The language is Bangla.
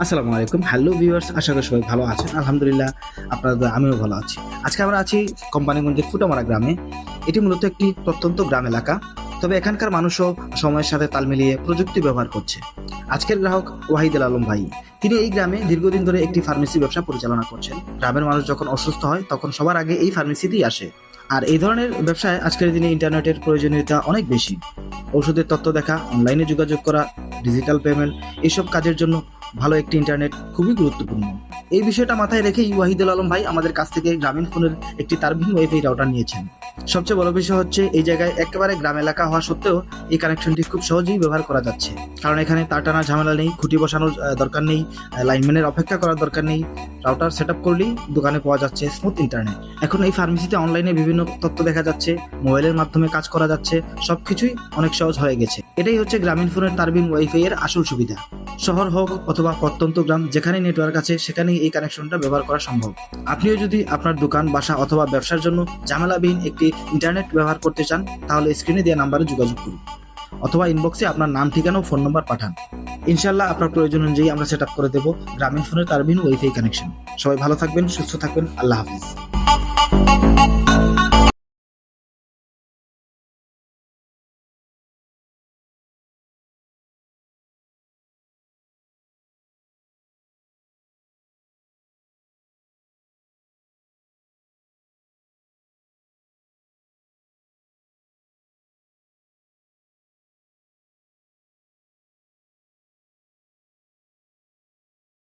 আসসালামু আলাইকুম। হ্যালো ভিউয়ার্স, আশা করি সবাই ভালো আছেন। আলহামদুলিল্লাহ, আপনাদের আমিও ভালো আছি। আজকে আমরা আছি কোম্পানিগঞ্জের ফুটামারা গ্রামে। এটি মূলত একটি প্রত্যন্ত গ্রাম এলাকা, তবে এখানকার মানুষও সময়ের সাথে তাল মিলিয়ে প্রযুক্তি ব্যবহার করছে। আজকের গ্রাহক ওয়াহিদুল আলম ভাই। তিনি এই গ্রামে দীর্ঘদিন ধরে একটি ফার্মেসি ব্যবসা পরিচালনা করছেন। গ্রামের মানুষ যখন অসুস্থ হয় তখন সবার আগে এই ফার্মেসিতেই আসে। আর এই ধরনের ব্যবসায় আজকের দিনে ইন্টারনেটের প্রয়োজনীয়তা অনেক বেশি। ওষুধের তথ্য দেখা, অনলাইনে যোগাযোগ করা, ডিজিটাল পেমেন্ট, এইসব কাজের জন্য ভালো একটি ইন্টারনেট খুবই গুরুত্বপূর্ণ। এই বিষয়টা মাথায় রেখেই ওয়াহিদুল আলম ভাই আমাদের কাছ থেকে গ্রামীণ ফোনের একটি তারবিহীন ওয়াইফাই রাউটার নিয়েছেন। সবচেয়ে বড় বিষয় হচ্ছে এই জায়গায় একেবারে গ্রাম এলাকা হওয়া সত্ত্বেও এই কানেকশনটি খুব সহজেই ব্যবহার করা যাচ্ছে, কারণ এখানে তার টানা ঝামেলা নেই, খুঁটি বসানোর দরকার নেই, লাইনম্যানের অপেক্ষা করার দরকার নেই। রাউটার সেট আপ করলেই দোকানে পাওয়া যাচ্ছে স্মুথ ইন্টারনেট। এখন এই ফার্মেসিতে অনলাইনে বিভিন্ন তথ্য দেখা যাচ্ছে, মোবাইলের মাধ্যমে কাজ করা যাচ্ছে, সবকিছুই অনেক সহজ হয়ে গেছে। এটাই হচ্ছে গ্রামীণ ফোনের তারবিহীন ওয়াইফাই এর আসল সুবিধা। শহর হোক অথবা প্রত্যন্ত গ্রাম, যেখানে নেটওয়ার্ক আছে সেখানেই এই কানেকশনটা ব্যবহার করা সম্ভব। আপনিও যদি আপনার দোকান, বাসা অথবা ব্যবসার জন্য ঝামেলাবিহীন একটি ইন্টারনেট ব্যবহার করতে চান, তাহলে স্ক্রিনে দেওয়া নাম্বারে যোগাযোগ করুন অথবা ইনবক্সে আপনার নাম, ঠিকানা ও ফোন নাম্বার পাঠান। ইনশাল্লাহ আপনার প্রয়োজন অনুযায়ী আমরা সেট আপ করে দেবো গ্রামীণ ফোনের তারবিহীন ওয়াইফাই কানেকশন। সবাই ভালো থাকবেন, সুস্থ থাকবেন। আল্লাহ হাফিজ।